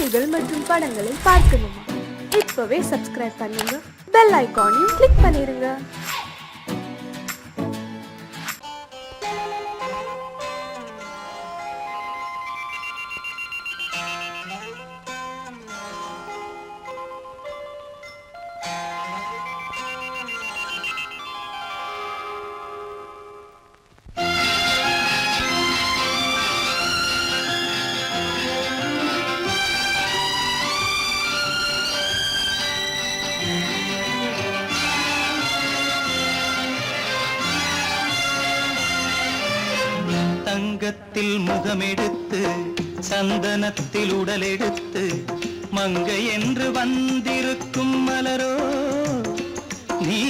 பாடல்கள் மற்றும் படங்களை பார்க்கணுமா? இப்பவே சப்ஸ்கிரைப் பண்ணுங்க, பெல் ஐகானையும் கிளிக் பண்ணிருங்க. தங்கத்தில் முகமெடுத்து சந்தனத்தில் உடலெடுத்து மங்கை என்று வந்திருக்கும் மலரோ, நீ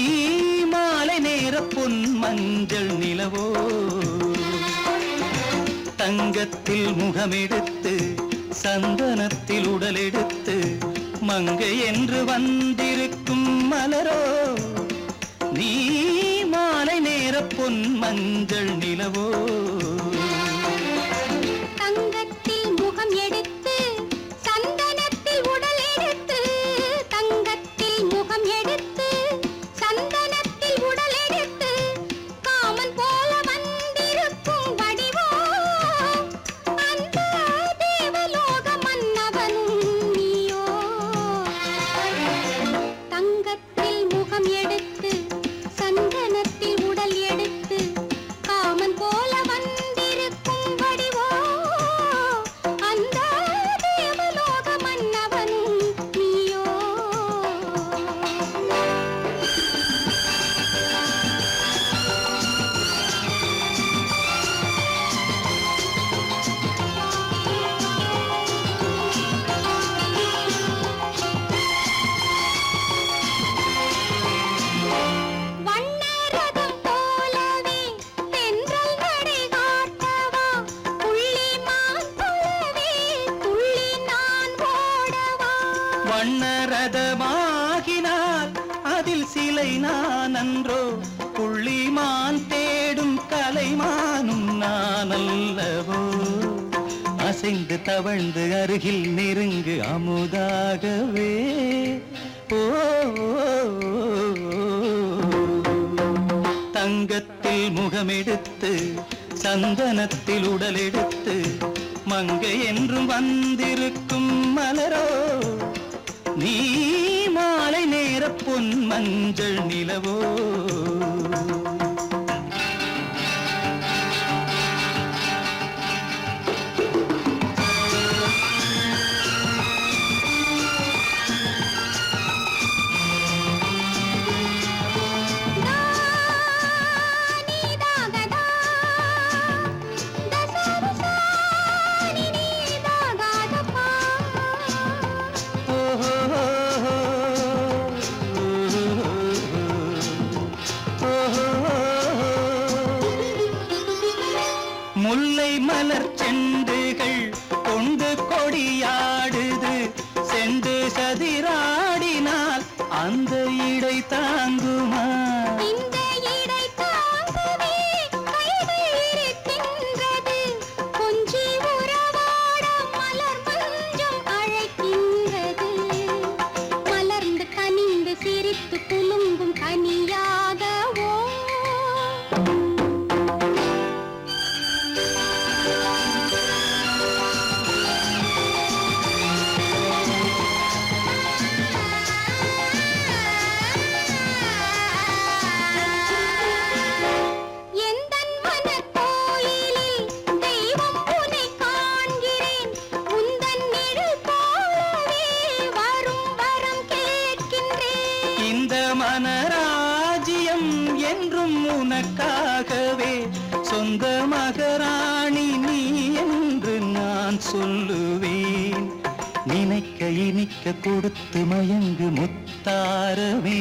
மாலை நேர பொன் மஞ்சள் நிலவோ. தங்கத்தில் முகமெடுத்து சந்தனத்தில் உடலெடுத்து மங்கை என்று வந்திருக்கும் மலரோ, நீ மாலை நேர பொன் மஞ்சள் நிலவோ. தங்கத்தில் முகம் எடுத்து சந்தனத்தில் உடல் எடுத்து, தங்கத்தில் முகம் எடுத்து சந்தனத்தில் உடல் எடுத்து காமன் போல வந்திருக்கும் வடிவோ, அந்த தேவலோக மன்னவனும் நீயோ. தங்கத்தில் முகம் எடுத்து சந்தனத்தில் உடல் எடுத்து காமன் போல வந்திருக்கும் வடிவோ, அந்த தேவலோக மன்னவனும் நீயோ. வண்ணரதம் போலவே தென்றல் நடை காட்டவா, புள்ளிமான் போலவே துள்ளி நான் ஓடவா. வண்ணரதமாகினால் அதில் சிலை நான் அன்றோ, புள்ளிமான் தேடும் கலைமானும் நான் அல்லவோ. அசைந்து தவழ்ந்து அருகில் நெருங்கு அமுதாகவே. ஓ, தங்கத்தில் முகமெடுத்து சந்தனத்தில் உடலெடுத்து மங்கை என்றும் வந்திருக்கும் மலரோ, நீ மாலை நேர பொன் மஞ்சள் நிலவோ. முல்லை மலர் செண்டுகள் கொண்டு கொடியாடுது, செண்டு சதிராடினால் அந்த இடை தாங்குமா? இந்த இடை தாங்கவே கைகள் இருக்கின்றது, கொஞ்சி உறவாட மலர் மஞ்சம் அழைக்கின்றது. மலர்ந்து கனிந்து சிரித்து குலுங்கும் கனியாகவோ. எந்தன் மனக்கோயிலில் தெய்வம் உன்னை காண்கிறேன், உந்தன் நிழல் போலவே வரும் வரம் கேட்கின்றேன். இந்த மனராஜ்யம் என்றும் உனக்காகவே, சொந்த மகராணி நீ என்று நான் சொல்லுவேன். நினைக்க இனிக்க கொடுத்து மயங்கு முத்தாரவே.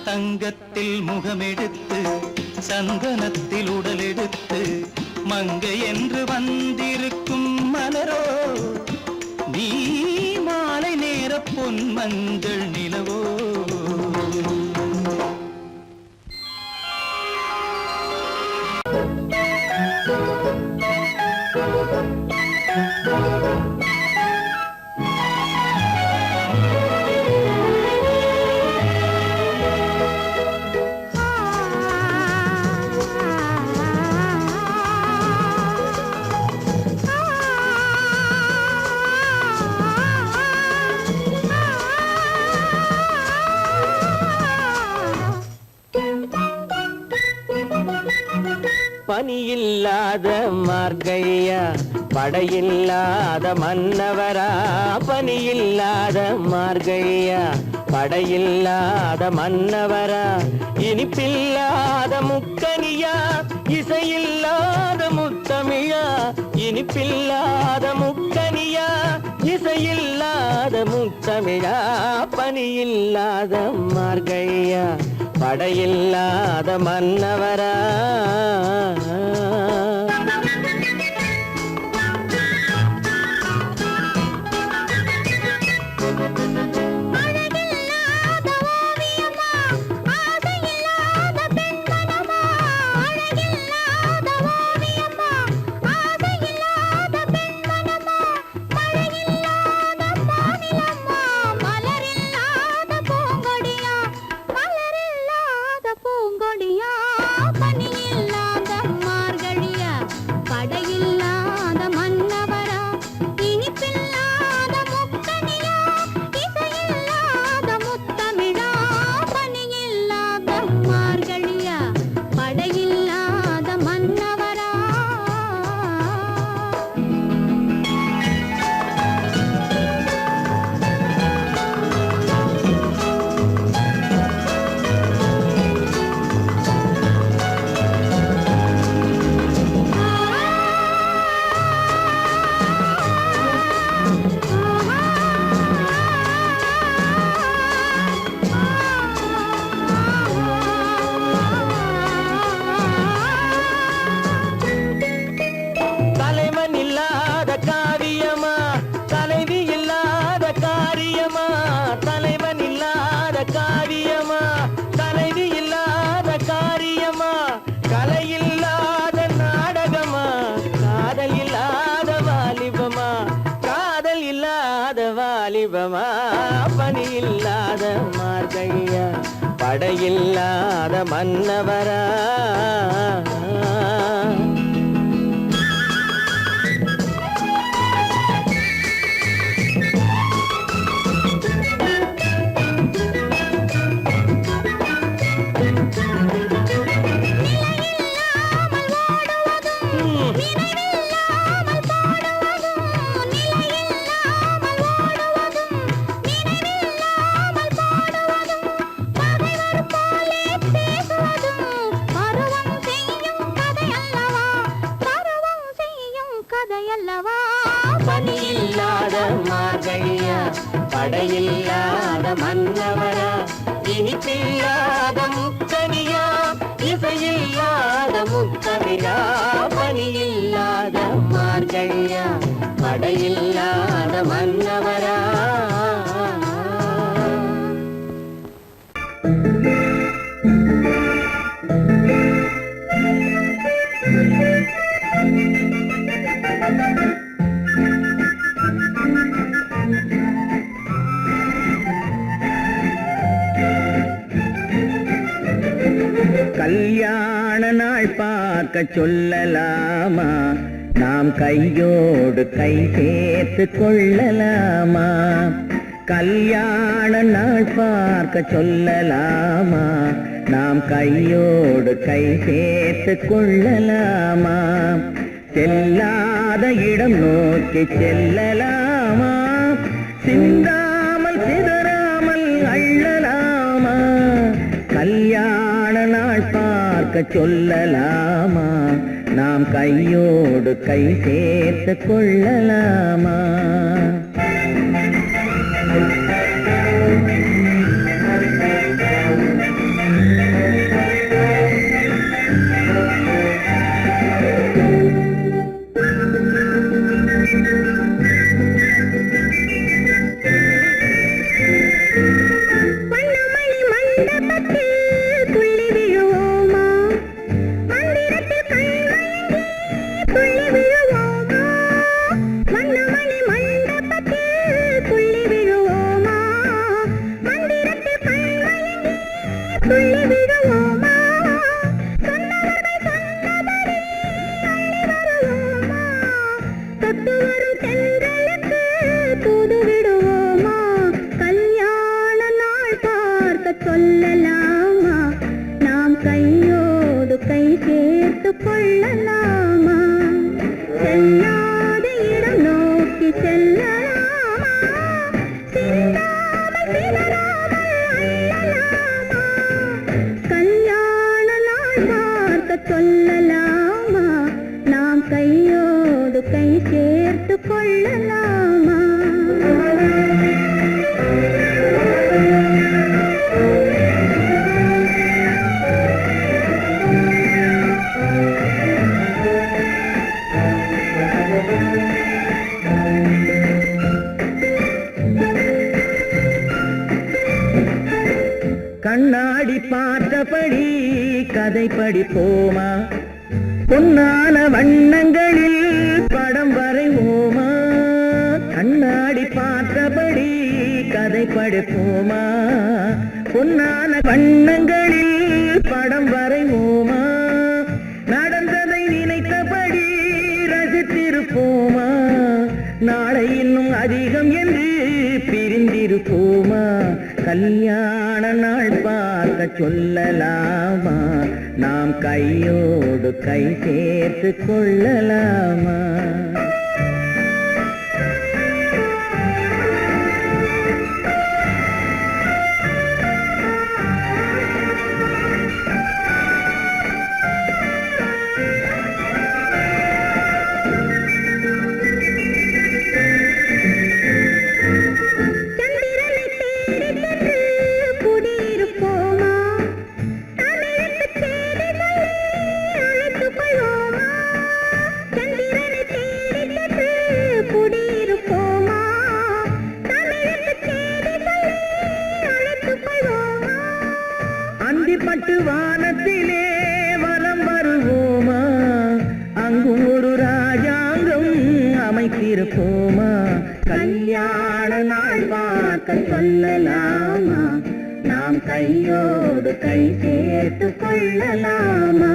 தங்கத்தில் முகமெடுத்து சந்தனத்தில் உடலெடுத்து மங்கை என்று வந்திருக்கும் மலரோ, நீ மாலை நேர பொன் மஞ்சள் நிலவோ. Thank you. பனியில்லாத மார்கழியா படையில்லாத மன்னவரா பனியில்லாத மார்கழியா படையில்லாத மன்னவரா இனிப்பில்லாத முக்கனியா இசையில்லாத முத்தமிழா இனிப்பில்லாத முக்கனியா இசையில்லாத முத்தமிழா பனியில்லாத மார்கழியா படையில்லாத மன்னவரா பனியில்லாத மார்கழியா படையில்லாத மன்னவரா பனியில்லாத மார்கழியா படையில்லாத மன்னவரா இனிப்பில்லாத முக்கனியா இசையில்லாத முத்தமிழா பனியில்லாத மார்கழியா படையில்லாத மன்னவரா கல்யாண நாள் பார்க்க சொல்லலாமா நாம் கையோடு கை சேர்த்து கொள்ளலாமா கல்யாண நாள் பார்க்க சொல்லலாமா நாம் கையோடு கை சேர்த்து கொள்ளலாமா செல்லாத இடம் நோக்கி செல்லலாமா சிந்தாமல் சிதறாமல் அள்ளலாமா கல்யாண நாள் பார்க்க சொல்லலாமா நாம் கையோடு கை சேர்த்து கொள்ளலாமா மன்னமணி மண்டபத்தில் துள்ளி விழுவோமா கதை படிப்போமா? பொன்னான வண்ணங்களில் படம் வரைவோமா? கண்ணாடி பார்த்தபடி கதை படிப்போமா? பொன்னான வண்ணங்களில் படம் வரைவோமா? நடந்ததை நினைத்தபடி ரசித்திருப்போமா? நாளை இன்னும் அதிகம் என்று பிரிந்திருப்போமா? கல்யாண நாள் பார்க்க சொல்லலாமா? நாம் கையோடு கை சேர்த்து கொள்ளலாமா? பட்டு வானத்திலே வலம் வருவோமா? அங்கும் ஒரு ராஜாங்கம் அமைத்திருப்போமா? கல்யாண நாள் பார்க்க சொல்லலாமா? நாம் கையோடு கை சேர்த்து கொள்ளலாமா?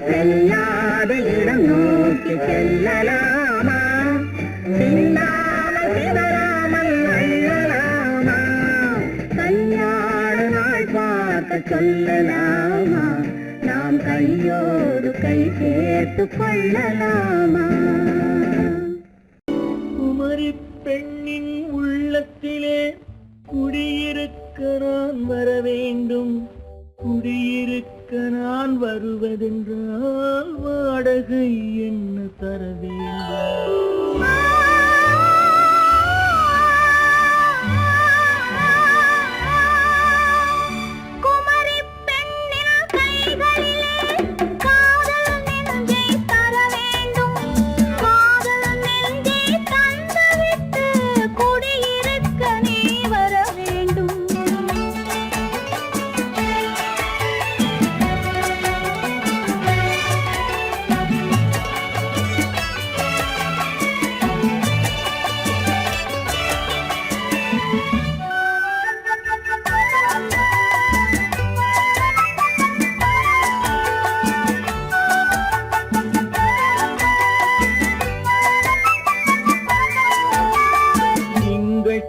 செல்லாத இடம் நோக்கி செல்லலாமா? சின்னாமல் சிதறாமல் அள்ளலாமா? கல்யாண நாள் பார்க்க சொல்லலாமா? நாம் கையோடு கை சேர்த்து கொள்ளலாமா? குமரி பெண்ணின் உள்ளத்திலே குடியிருக்க நான் வர வேண்டும். குடியிருக்க நான் வருவதென்றால் வாடகை என்ன தர வேண்டும்?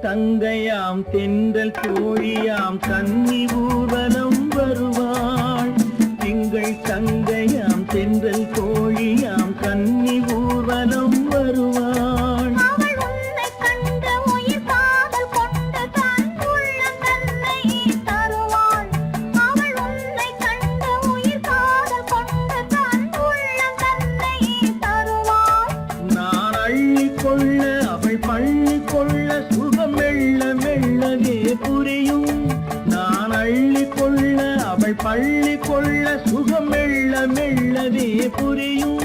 தங்கையாம் தென்றல் தோழியாம் கன்னி ஊர்வலம் வருவாள். திங்கள் தங்கையாம் தென்றல் தோழியாம் கன்னி ஊர்வலம் வருவாள். நான் அள்ளிக்கொள்ள அவள் பள்ளிக்கொள்ள சுகம் மெல்ல மெல்லவே புரியும். நான் அள்ளிக்கொள்ள அவள் பள்ளி கொள்ள சுகம் மெல்ல மெல்லவே புரியும்.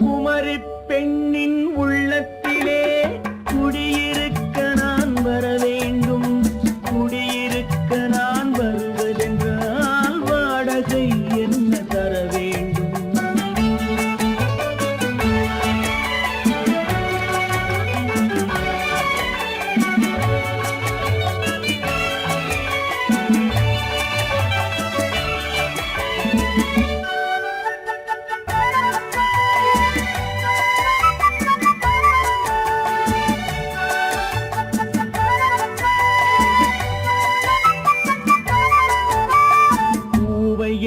குமரி பெண்ணின் உள்ளத்திலே குடியிருக்க நான் வர வேண்டும். குடியிருக்க நான் வருவதென்றால் வாடகை என்ன தர வேண்டும்?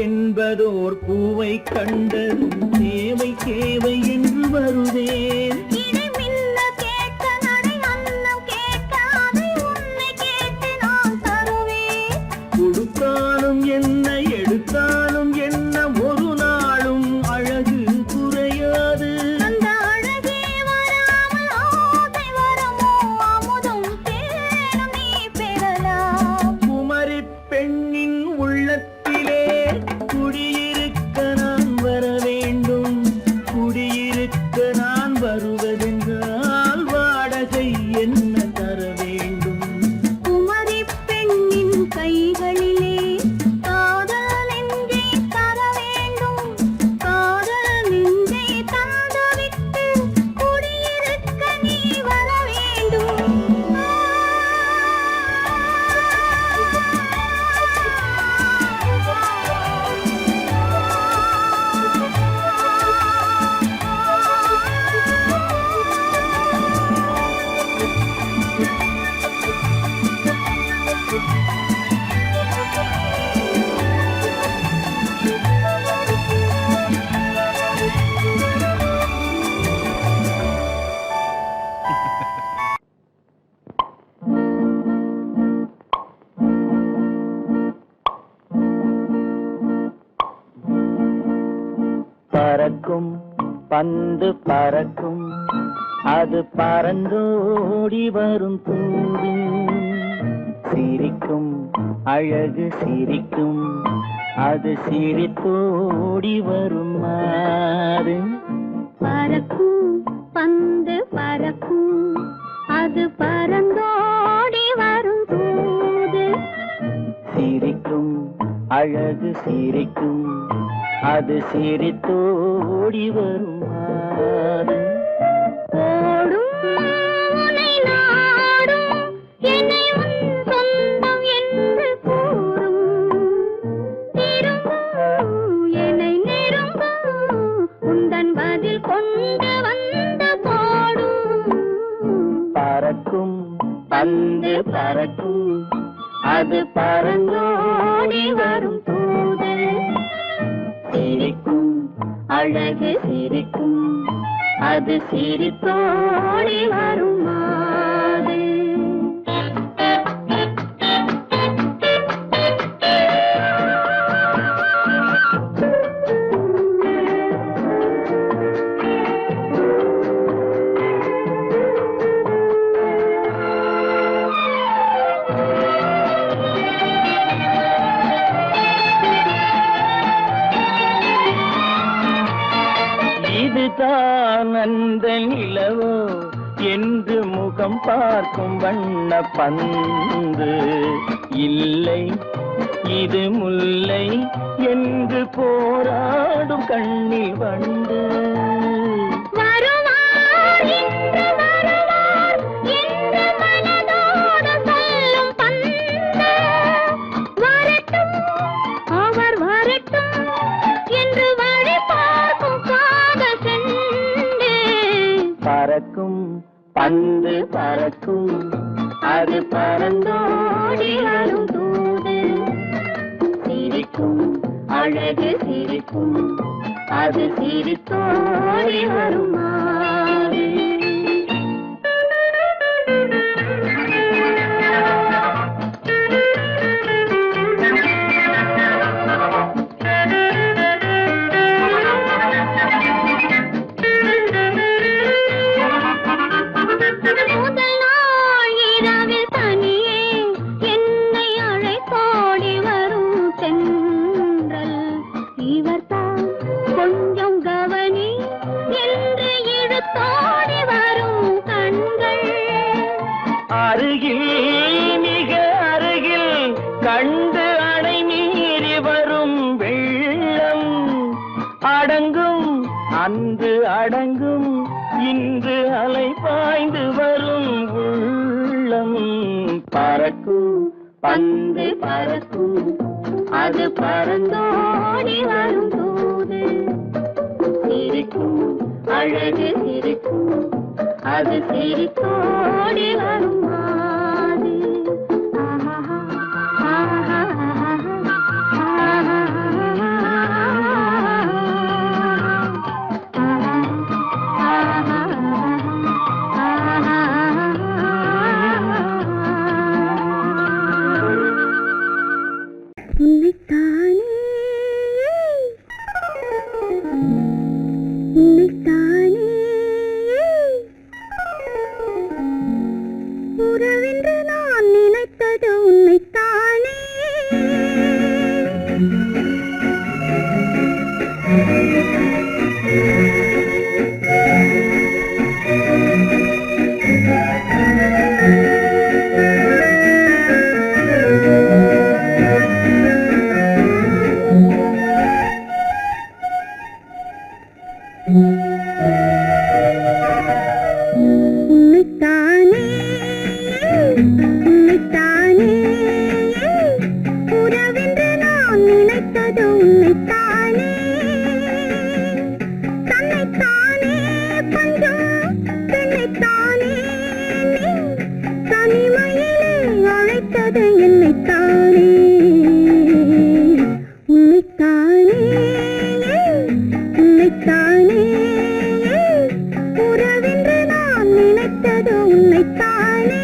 என்பதோர் பூவை கண்டதும் தேவை தேவை என்று வருவேன். கொடுத்தாலும் என்ன எடுத்தாலும் என்ன ஒரு நாளும் அழகு குறையாது. குமரி பெண்ணின் உள்ளத்திலே குடியிருக்க நான் வர பறக்கும் பந்து பறக்கும் அது பறந்தோடி வரும் தூது சிரிக்கும் அழகு சிரிக்கும் அது சிரித்தோடி வரும் மாறு பறக்கும் பந்து பறக்கும் அது பறந்தோடி வரும் தூது சிரிக்கும் அழகு சிரிக்கும் அது சிரித்தோடி வரும் மாறு ஓடும் உன்னை நாடும் என்னை உன் சொந்தம் என்று கூறும் திரும்பும் என்னை நெருங்கும் உந்தன் பதில் கொண்டு வந்து போடும் பறக்கும் பந்து பறக்கும் அது பறந்தோடி வரும் தூது சிரிக்கும் அழகு சிரிக்கும் அது சிரித்தோடி வரும் மாது இதுதான் அந்த நிலவோ என்று முகம் பார்க்கும் வண்ண பந்து இல்லை இது முல்லை என்று போராடும் கண்ணில் வண்டு வருவார் இன்று வருவார் என்று மனதோடு சொல்லும் பந்து வரட்டும் அவர் வரட்டும் என்று வழி பார்க்கும் காதல் சென்று பறக்கும் பந்து பறக்கும் அது பறந்தோடி வரும் தூது சிரிக்கும் அழகு சிரிக்கும் அது சிரித்தோடி வரும் மாறு முதல் நாள் இரவில் தனியே என்னை அழைத்தோடி வரும் தென்றல் இவர்தான் கொஞ்சம் கவனி என்று இழுத்தோடி வரும் கண்கள் அருகில் மிக அருகில் கண்டு அணை மீறி வரும் வெள்ளம் அடங்கும் அன்று அடங்கும் இன்று அலை பாய்ந்து வரும் உள்ளம் பறக்கும் பந்து பறக்கும் அது பறந்தோடி வரும் தூது சிரிக்கும் அழகு சிரிக்கும் அது சிரித்தோடி வரும் மாது உன்னைத்தானே உன்னைத்தானே உறவென்று நான் நினைத்தது உன்னைத்தானே உன்னைத்தானே உன்னைத்தானே உறவென்று நான் நினைத்தது உன்னைத்தானே தன்னைத்தானே பஞ்சம் தன்னைத்தானே நீ தனிமையிலே அழைத்தது என்னைத்தானே உன்னைத்தானே உன்னைத்தானே உறவென்று நான் நினைத்தது உன்னைத்தானே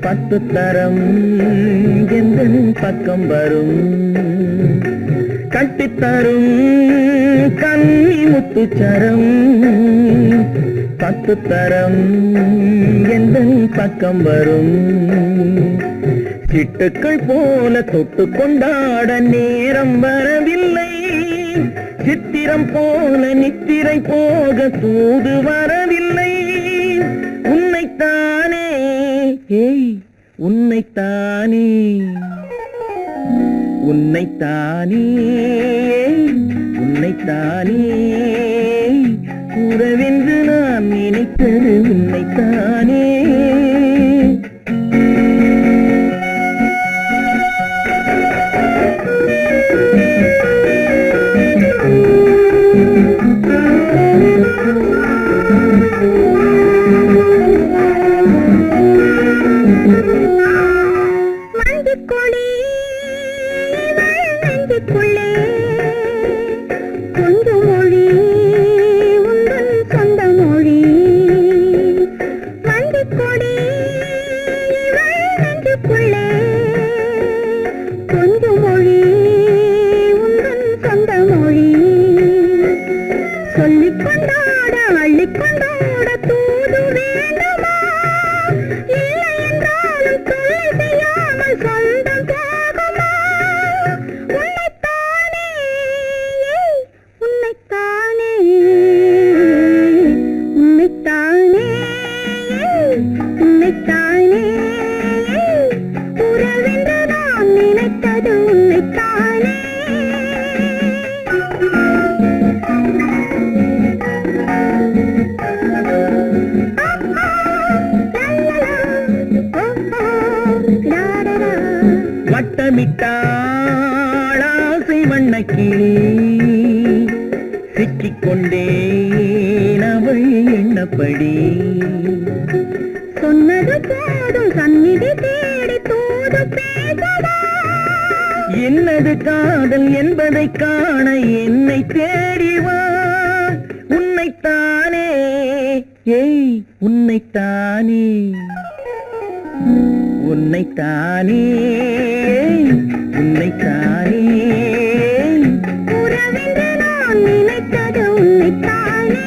10 தரம் எந்தன் பக்கம் வரும் கட்டித்தரும் கன்னி முத்துச்சரம் 10 தரம் எந்தன் பக்கம் வரும் சிட்டுக்கள் போல தொட்டு கொண்டாட நேரம் வரவில்லை சித்திரம் போல நித்திரை போக தூது வரவில்லை உன்னைத்தானே ஏய் உன்னைத்தானே உன்னைத்தானே உன்னைத்தானே கூறவென்று நான் நினைத்தது உன்னைத்தானே வட்டமிட்டாளாசை வண்ணக்கிளி சிக்கிக்கொண்டேன் அவள் எண்ணப்படி சொன்னது போதும் சந்நிதி தேடி தூது பேசவா என்னது காதல் என்பதை காண என்னை தேடிவா உன்னைத்தானே ஏய் உன்னைத்தானே உன்னைத்தானே உன்னைத்தானே உறவென்று நான் நினைத்தது உன்னைத்தானே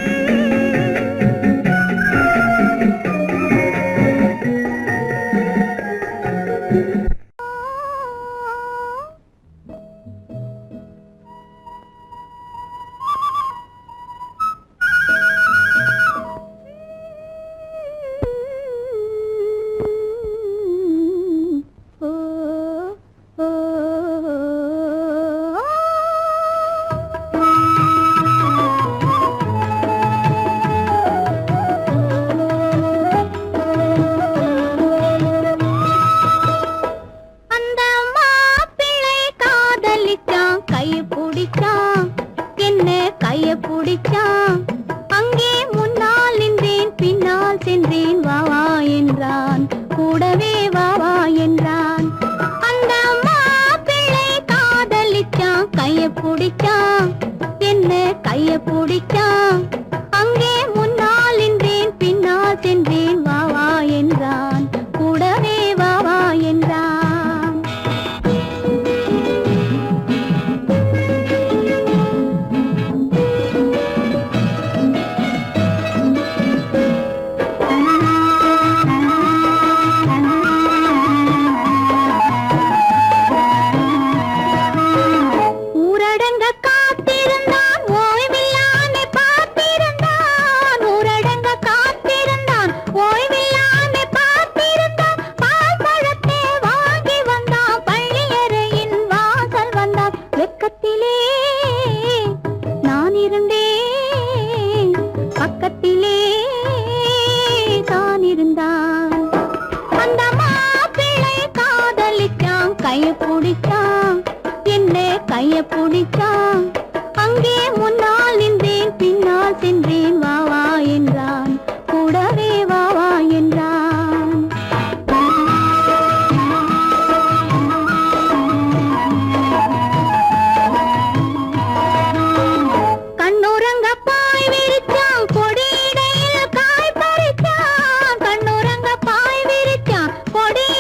கொடி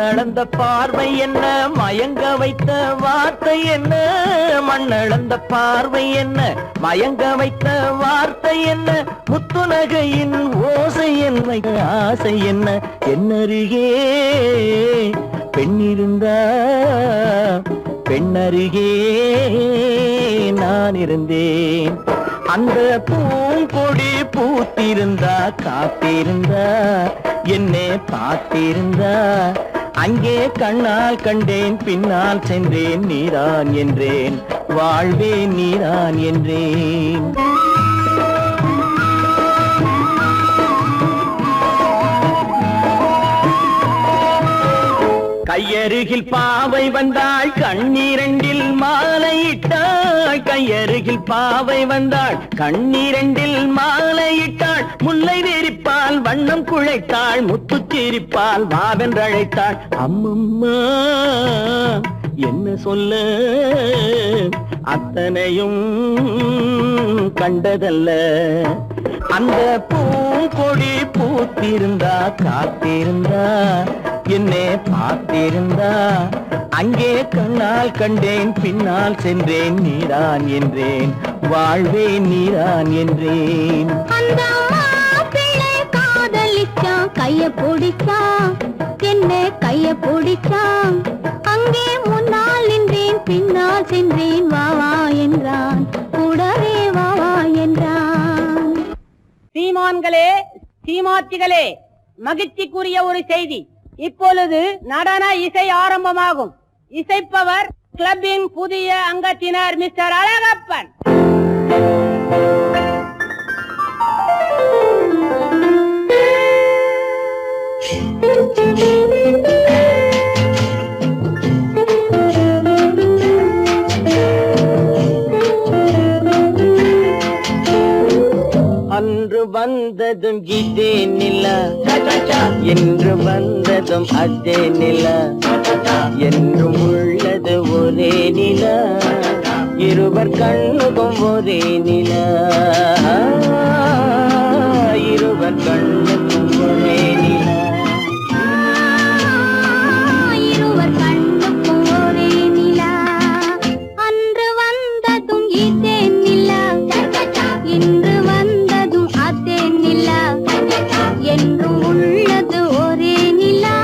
மண்ணளந்த பார்வை என்ன, மயங்க வைத்த வார்த்தை என்ன, மண்ணளந்த பார்வை என்ன, மயங்க வைத்த வார்த்தை என்ன, முத்துநகையின் ஓசை என்ன, ஆசை என்ன, என்னருகே பெண்ணிருந்தா பெண்ணருகே நான் இருந்தேன். அந்த பூங்கொடி பூத்திருந்தா காத்திருந்தா என்னை பார்த்திருந்தா அங்கே கண்ணால் கண்டேன் பின்னால் சென்றேன் நீதான் என்றேன் வாழ்வே நீதான் என்றேன். கையருகில் பாவை வந்தாள் கண்ணீரண்டில் மாலையிட்டாள், கையருகில் பாவை வந்தாள் கண்ணீரண்டில் மாலையிட்டாள், முல்லை வெறிப்பால் வண்ணம் குழைத்தாள், முத்துச்சிரிப்பால் வாவென்றழைத்தாள். அம்மம்மா என்ன சொல்ல அத்தனையும் கண்டதல்ல, அந்த பூங்கொடி பூத்திருந்தா காத்திருந்தா என்னை பார்த்திருந்தா அங்கே கண்ணால் கண்டேன் பின்னால் சென்றேன் நீதான் என்றேன் வாழ்வே நீதான் என்றேன். அந்த மாப்பிள்ளை காதலிச்சான் கைய பிடிச்சான், என்ன கைய பிடிச்சான், அங்கே முன்னால் நின்றேன் பின்னால் சென்றேன் வா வா என்றான், கூடவே வா வா என்றான். சீமான்களே சீமாத்திகளே, மகிழ்ச்சிக்குரிய ஒரு செய்தி. இப்பொழுது நடன இசை ஆரம்பமாகும். இசைப்பவர் கிளப்பின் புதிய அங்கத்தினர் மிஸ்டர் அழகப்பன். அன்று வந்ததும் இதே நிலா, என்று வந்ததும் அதே நிலா, என்றும் உள்ளது ஒரே நிலா, இருவர் கண்ணுக்கும் ஒரே நிலா, இருவர் கண்ணுக்கும் ஒரே நிலா, இருவர் கண்ணுக்கும் ஒரே நிலா. அன்று வந்ததும் இதே நிலா, இன்று வந்ததும் அதே நிலா, என்றும் உள்ளது ஒரே நிலா,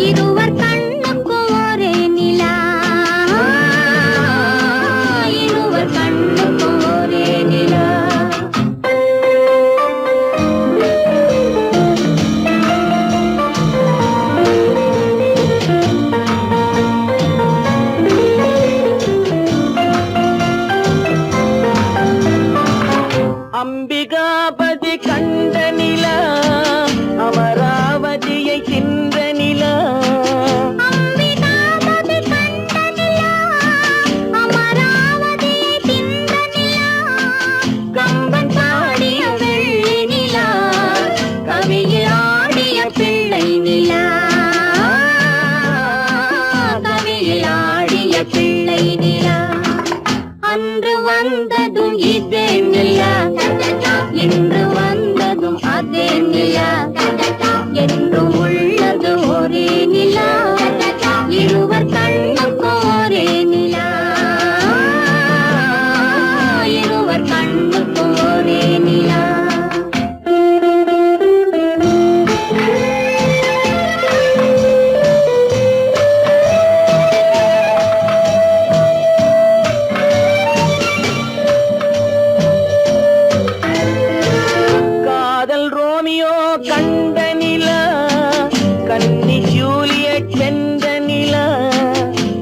இருவர் கண்ணுக்கும் ஒரே நிலா, இருவர் கண்ணுக்கும் ஒரே நிலா. அம்பிகாபதி கண்ட நிலா, அமராவதியை தின்ற நிலா, அம்பிகாபதி கண்ட நிலா, அமராவதியை தின்ற நிலா, கம்பன் பாடிய வெள்ளி நிலா, கவியில் ஆடிய பிள்ளை நிலா, கவியில் ஆடிய பிள்ளை நிலா. அன்று வந்ததும் இதே நிலா, இன்று வந்ததும் அதே நிலா, என்றும் உள்ளது ஒரே நிலா, இருவர் கண்ணுக்கும் ஒரே நிலா, இருவர் கண்ணுக்கும் ஒரே நிலா. காதல் ரோமியோ கண்ட நிலா, கன்னி ஜூலியட் வென்ற நிலா,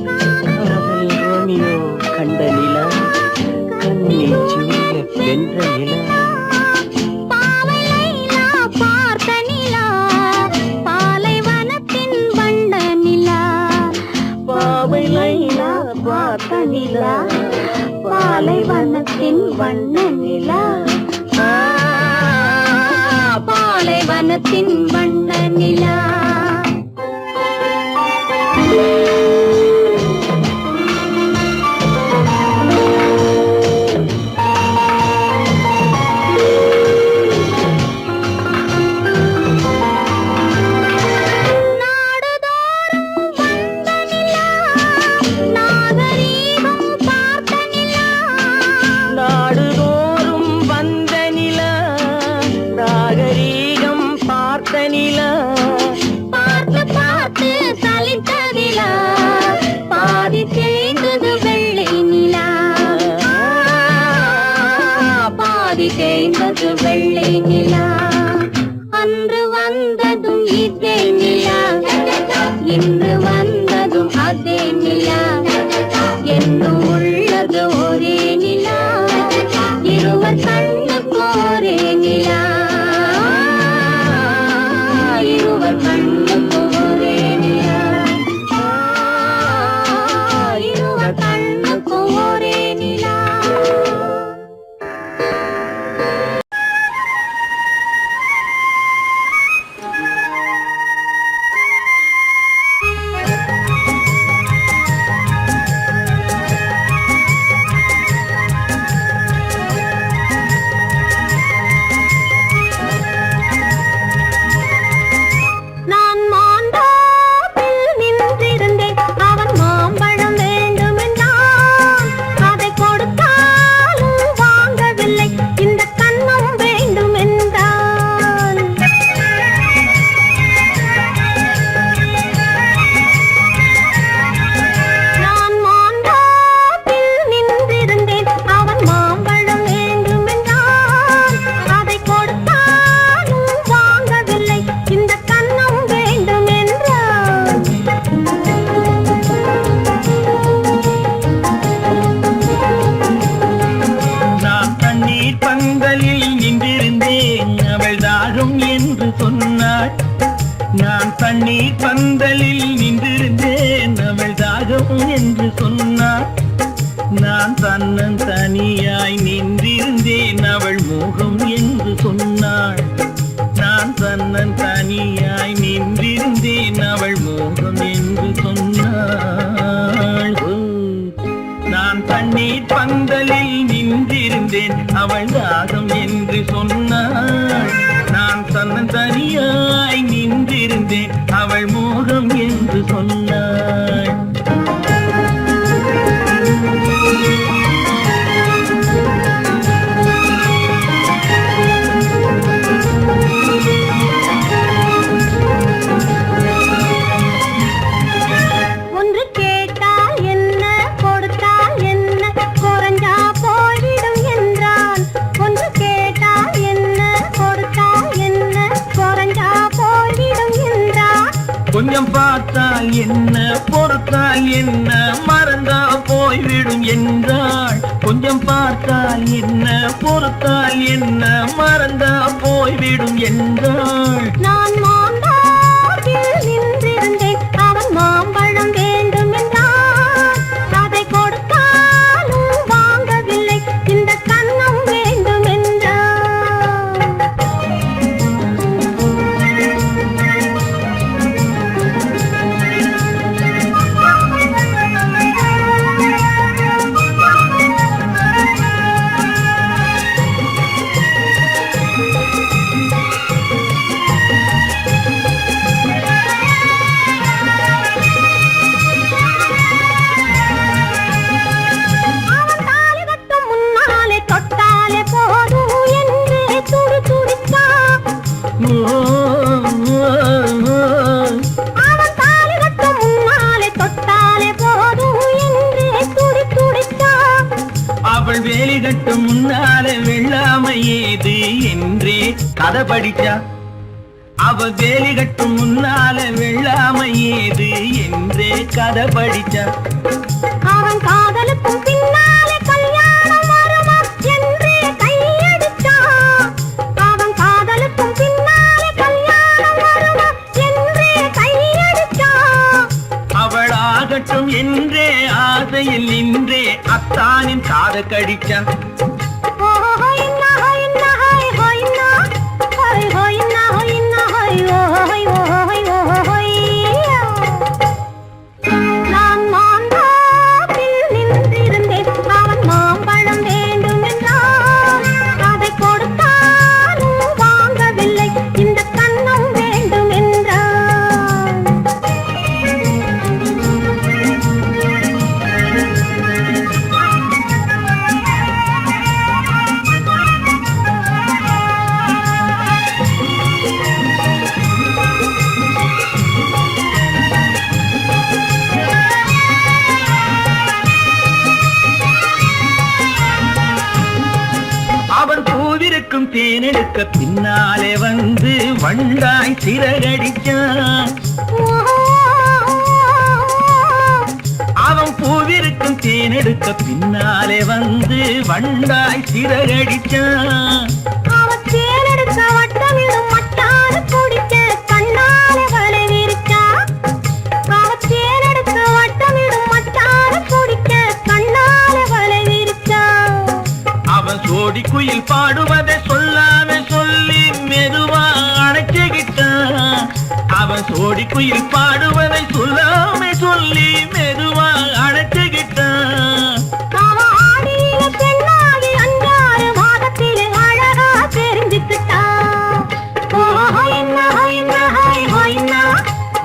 காதல் ரோமியோ கண்ட நிலா, கன்னி ஜூலியட் வென்ற நிலா, பாவை லைலா பார்த்த நிலா, பாலைவனத்தின் வண்ண நிலா, பாவை லைலா பார்த்த நிலா, பாலைவனத்தின் வண்ண நிலா, பாலைவனத்தின் வண்ண நிலா. நாடுதோறும் பார்த்த நிலா பார்த்து பார்த்து சலித்ததிலா பாதி தேய்ந்தது வெள்ளை நிலா பாதி தேய்ந்தது வெள்ளை நிலா அன்று வந்ததும் இதே நிலா இன்று வந்ததும் அதே நிலா என்னும் உள்ளது ஒரே நிலா இருவர் கண்ணுக்கு ஒரே நிலா இருவர் கண்ணுக்கு ஒரே நிலா இருவர் கண்ணுக்கு ஒரே நிலா நான் மாந்தோப்பில் நின்றிருந்தேன் அவன் மாம்பழம் வேண்டுமென்றான் அதை கொடுத்தாலும் வாங்கவில்லை இந்த கன்னம் வேண்டுமென்றான் நான் மாந்தோப்பில் நின்றிருந்தேன் அவன் மாம்பழம் வேண்டுமென்றான் அதை கொடுத்தாலும் வாங்கவில்லை இந்த கன்னம் வேண்டுமென்றான் நான் தண்ணீர் பந்தலில் நின்றிருந்தேன் அவள் தாகம் என்று சொன்னாள் நான் தண்ணீர் பந்தலில் நின்றிருந்தேன் அவள் தாகம் என்று சொன்னாள் நான் தன்னன் தனியாய் நின்றிருந்தேன் அவள் மோகம் என்று சொன்னாள் நான் தன்னன் தனியாய் நின்றிருந்தேன் அவள் மோகம் என்று சொன்னாள் நான் தண்ணீர் பந்தலில் நின்றிருந்தேன் அவள் தாகம் என்று சொன்னாள் நான் தன்னன் தனியாய் நின்றிருந்தேன் அவள் மோகம் என்று சொன்னாள் ஒன்று கேட்டால் என்ன கொடுத்தால் என்ன குறைஞ்சா போய்விடும் என்றான் ஒன்று கேட்டால் என்ன கொடுத்தால் என்ன குறைஞ்சா போய்விடும் என்றான் கொஞ்சம் பார்த்தால் என்ன பொறுத்தால் என்ன மறந்தா போய்விடும் என்றாள் கொஞ்சம் பார்த்தால் என்ன பொறுத்தால் என்ன மறந்தா போய்விடும் என்றாள் நான் மாந்தோப்பில் நின்றிருந்தேன் அவன் மாம்பழம் வேண்டுமென்றான் அதை கொடுத்தாலும் வாங்கவில்லை இந்த கன்னம் வேண்டுமென்றான் அவன் தாலி கட்டும் முன்னாலே தொட்டாலே போதும் என்று துடி துடித்தான் அவன் தாலி கட்டும் முன்னாலே தொட்டாலே போதும் என்று துடி துடித்தான் அவள் வேலி கட்டும் முன்னால வெள்ளாமை ஏது என்றே கதை படிச்சா அவ வேலி கட்டும் முன்னால வெள்ளாமை ஏது என்றே கதை படிச்சா அவன் காதலுக்கும் பின்னாலே கல்யாணம் வருமா என்றே கையடித்தான் அவன் காதலுக்கும் பின்னாலே கல்யாணம் வருமா என்றே கையடித்தான் அவள் ஆகட்டும் என்றே ஆசையில் நின்றே அத்தானின் காத கடிச்சான் நான் மாந்தோப்பில் நின்றிருந்தேன் அவன் மாம்பழம் வேண்டுமென்றான் அதை கொடுத்தாலும் வாங்கவில்லை இந்த கன்னம் வேண்டுமென்றான் தேனெடுக்க பின்னாலே வந்து வண்டாய் சிறகடிச்சான். அவன் பூவிருக்கும் தேனெடுக்க பின்னாலே வந்து வண்டாய் சிறகடிச்சான். அவன் தேனெடுக்க வட்டமிடும் மட்டான குடிக்க கண்ணாலே வலை விரிச்சான். அவன் தேனெடுக்க வட்டமிடும் மட்டான குடிக்க கண்ணாலே வலை விரிச்சான். அவன் சோடி குயில் பாடுவதை சொல்லாம சொல்லி மெதுவா அணைச்சுக்கிட்டான். அவன் சோடி குயில் பாடுவதை சொல்லாம சொல்லி மெதுவா அணைச்சுக்கிட்டான். அவன் ஆடியில பெண்ணாகி 5-6 மாதத்திலே அழகா தெரிஞ்சுக்கிட்டான். ஹொய்னா ஹொய்னா ஹொய் ஹொய்னா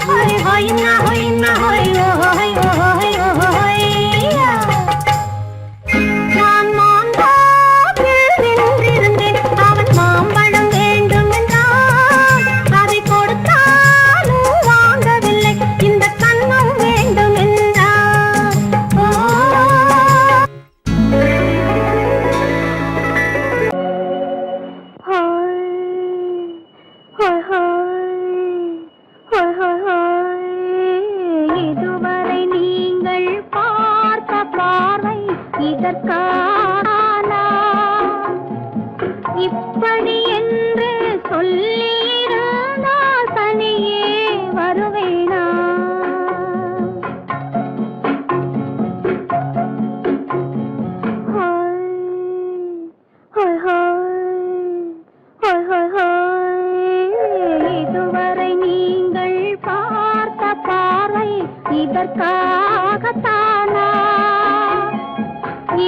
ஹொய் ஹொய்னா ஹொய்னா ஹொய் ஹொய் ஹொய் ஹொய்யா. நான் மாந்தாப்பில் நின்றிருந்தேன். அவன் மாம்பழம் வேண்டும் என்றான். அதை கொடுத்தாலும் வாங்கவில்லை. இந்த கண்ணம் வேண்டும் என்றான். இதுவரை நீங்கள் பார்த்த பார்வை இதற்கானா? இப்படி என்று சொல்லியிருந்தால் தனியே வருவேனா? இதுவரை நீங்கள் பார்த்த பார்வை இதற்காகத்தானா?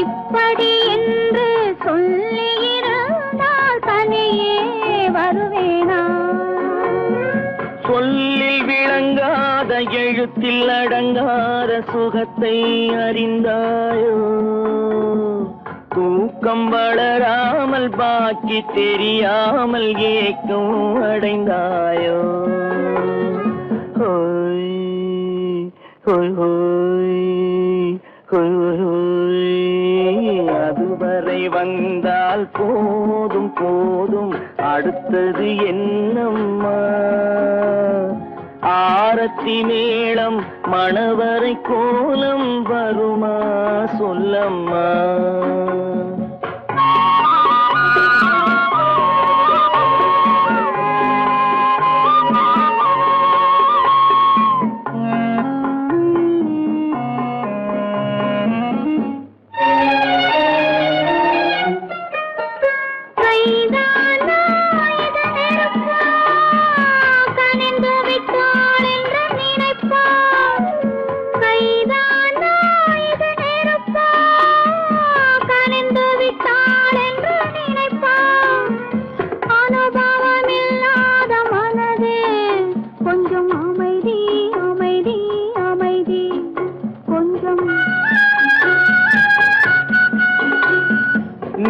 இப்படி என்று சொல்லியிருந்தால் தனியே வருவேனா? சொல்லில் விளங்காத எழுத்தில் அடங்காத சுகத்தை அறிந்தாயோ? தூக்கம் வளராமல் பாக்கி தெரியாமல் ஏக்கம் அடைந்தாயோ? ஹோய் ஹோய் ஹோய் ஹோய் ஹோய். அதுவரை வந்தால் போதும் போதும், அடுத்தது என்னம்மா? ஆரத்தி மேளம் மணவரை கோலம் வருமா சொல்லம்மா?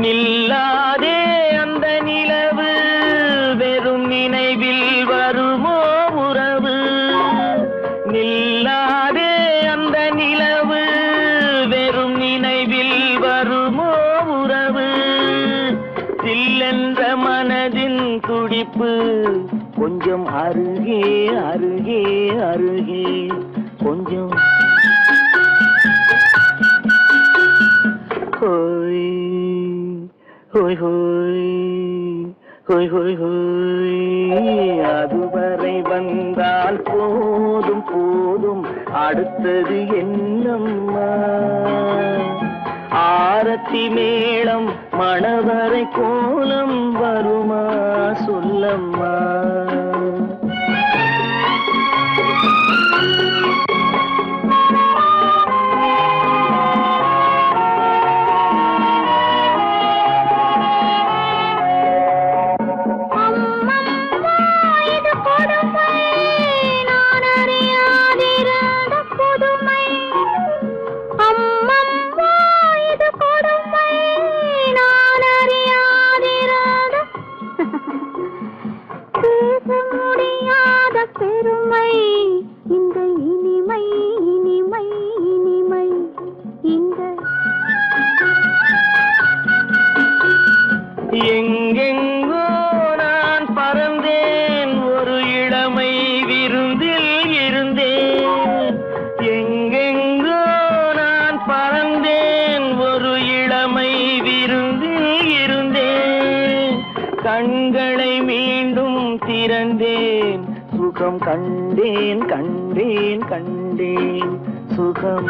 நில்லாதே அந்த நிலவு, வெறும் நினைவில் வருமோ உறவு? நில்லாதே அந்த நிலவு, வெறும் நினைவில் வருமோ உறவு? சில்லென்ற மனதின் துடிப்பு கொஞ்சம் அருகே அருகே அருகே கொஞ்சம். ஹோய் ஹோய் ஹோய் ஹோய் ஹோய் ஹோய். அதுவரை வந்தால் போதும் போதும், அடுத்தது என்னம்மா? ஆரத்தி மேளம் மணவரை கோலம் வருமா சொல்லம்மா? கண்டேன் சுகம் கண்டேன் கண்டேன் கண்டேன் சுகம்.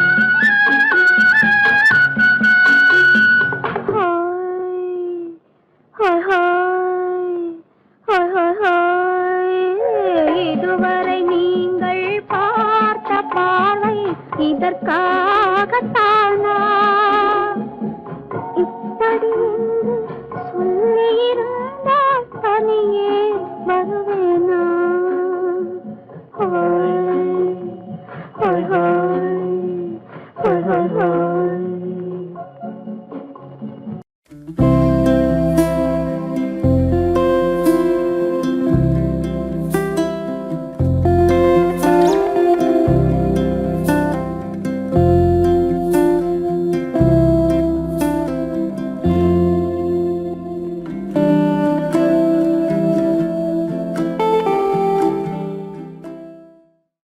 இதுவரை நீங்கள் பார்த்த பார்வை இதற்காகத்தானா?